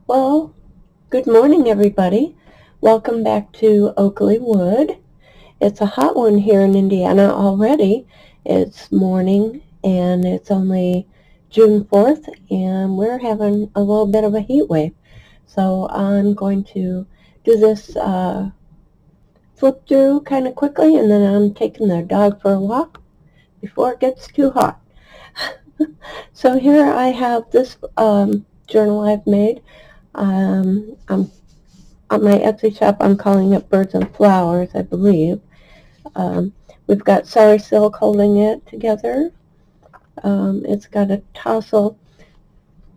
Well, good morning, everybody. Welcome back to Oakley Wood. It's a hot one here in Indiana already. It's morning and it's only June 4th, and we're having a little bit of a heat wave. So I'm going to do this flip through kind of quickly, and then I'm taking the dog for a walk before it gets too hot. So here I have this journal I've made. I'm on my Etsy shop, I'm calling it Birds and Flowers, I believe. Um, we've got Sari Silk holding it together. It's got a tassel,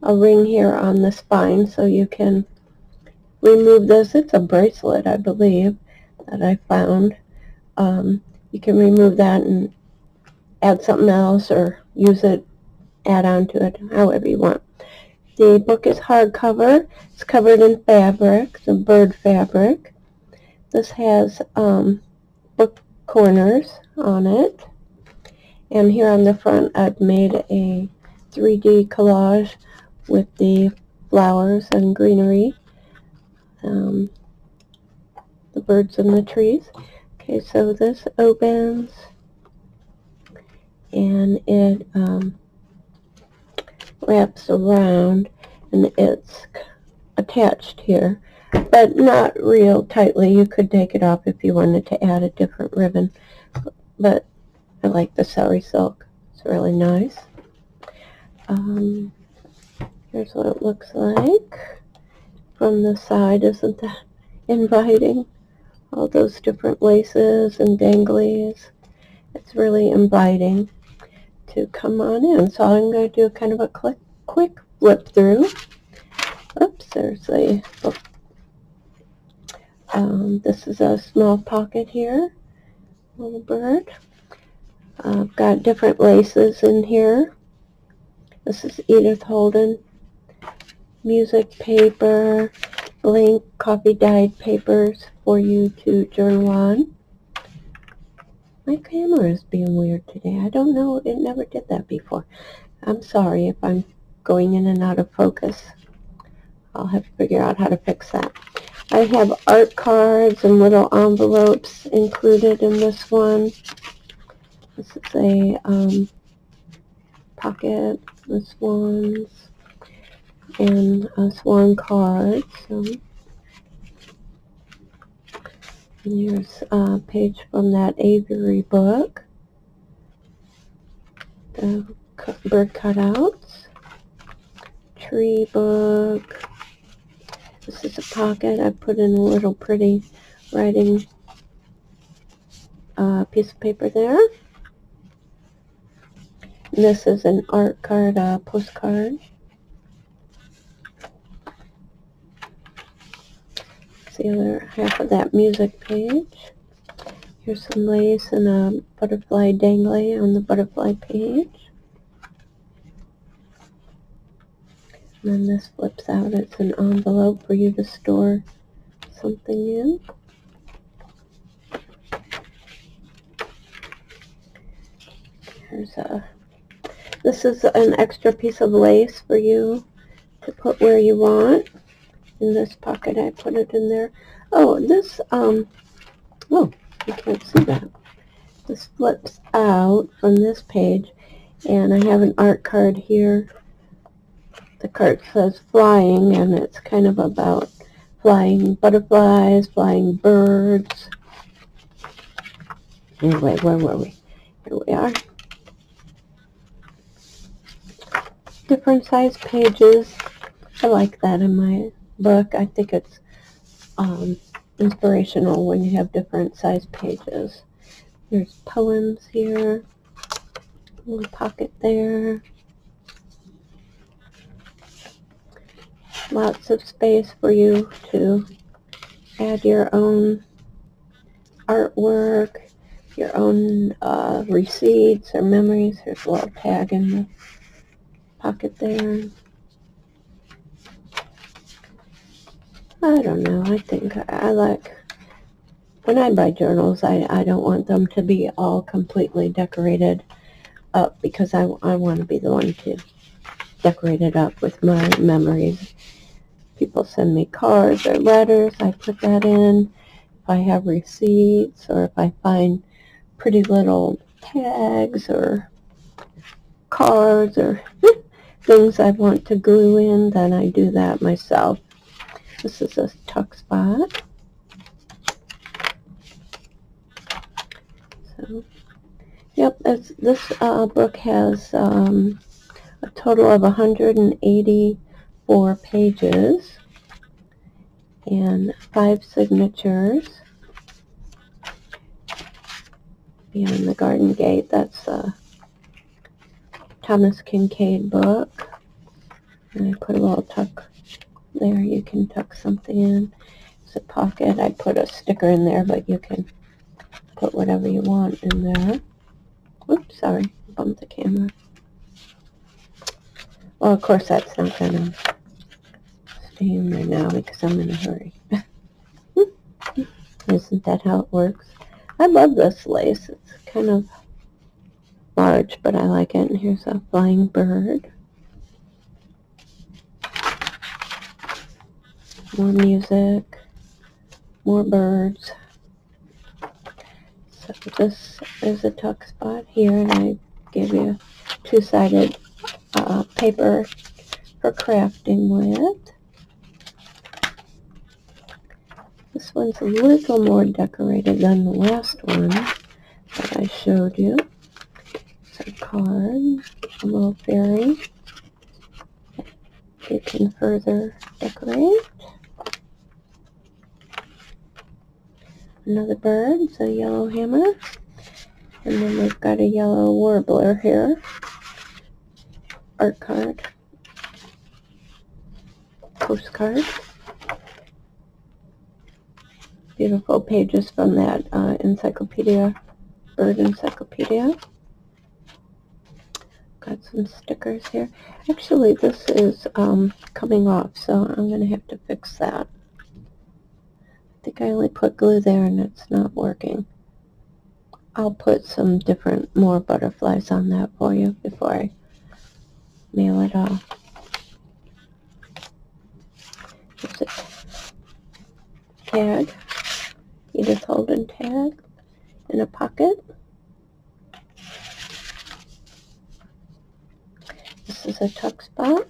a ring here on the spine, so you can remove this. It's a bracelet, I believe, that I found. You can remove that and add something else or use it, add on to it, however you want. The book is hardcover. It's covered in fabric, the bird fabric. This has book corners on it. And here on the front, I've made a 3D collage with the flowers and greenery, the birds and the trees. Okay, so this opens and it wraps around, and it's attached here, but not real tightly. You could take it off if you wanted to add a different ribbon, but I like the Sari Silk. It's really nice. Here's what it looks like from the side. Isn't that inviting? All those different laces and danglies. It's really inviting to come on in. So I'm going to do kind of a quick flip through. Oops, there's a book. This is a small pocket here, little bird. I've got different laces in here. This is Edith Holden. Music paper, blank coffee dyed papers for you to journal on. My camera is being weird today. I don't know. It never did that before. I'm sorry if I'm going in and out of focus. I'll have to figure out how to fix that. I have art cards and little envelopes included in this one. This is a pocket with swans and a swan card. So here's a page from that Avery book. The bird cutouts. Tree book. This is a pocket. I put in a little pretty writing piece of paper there. And this is an art card, postcard. It's the other half of that music page. Here's some lace and a butterfly dangly on the butterfly page. And then this flips out. It's an envelope for you to store something in. This is an extra piece of lace for you to put where you want. In this pocket, I put it in there. Oh, this, oh, you can't see that. This flips out from this page, and I have an art card here. The card says flying, and it's kind of about flying butterflies, flying birds. Anyway, where were we? Here we are. Different size pages. I like that in my book. I think it's inspirational when you have different size pages. There's poems here. A little pocket there. Lots of space for you to add your own artwork, your own receipts or memories. There's a little tag in the pocket there. I don't know. I think I like, when I buy journals, I don't want them to be all completely decorated up, because I want to be the one to decorate it up with my memories. people send me cards or letters, I put that in. If I have receipts, or if I find pretty little tags or cards or things I want to glue in, then I do that myself. This is a tuck spot. So, yep, this book has a total of 184 pages and 5 signatures. Beyond the Garden Gate, that's a Thomas Kincaid book. And I put a little tuck there. You can tuck something in. It's a pocket. I put a sticker in there, but you can put whatever you want in there. Oops, sorry, bumped the camera. Well, of course, that's not going to stay in there now because I'm in a hurry. Isn't that how it works? I love this lace. It's kind of large, but I like it. And here's a flying bird. More music. More birds. So this is a tuck spot here, and I give you two-sided paper for crafting with. This one's a little more decorated than the last one that I showed you. It's a card, a little fairy. You can further decorate. Another bird, it's a yellow hammer. And then we've got a yellow warbler here. Art card. Postcard. Beautiful pages from that encyclopedia, bird encyclopedia. Got some stickers here. Actually, this is coming off, so I'm going to have to fix that. I think I only put glue there and it's not working. I'll put some different, more butterflies on that for you before I mail it off. Here's a tag. Edith Holden tag in a pocket. This is a tuck spot.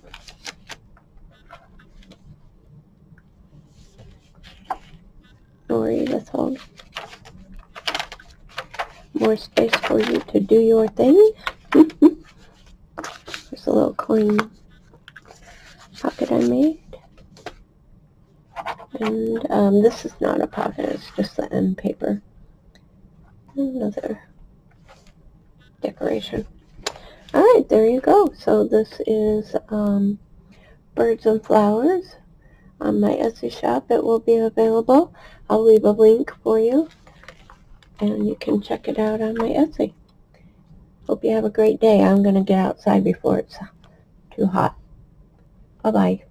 Or Edith Holden. More space for you to do your thing. There's a little coin pocket I made. And this is not a pocket, it's just the end paper. Another decoration. Alright, there you go. So this is Birds and Flowers on my Etsy shop. It will be available. I'll leave a link for you, and you can check it out on my Etsy. Hope you have a great day. I'm going to get outside before it's too hot. Bye-bye.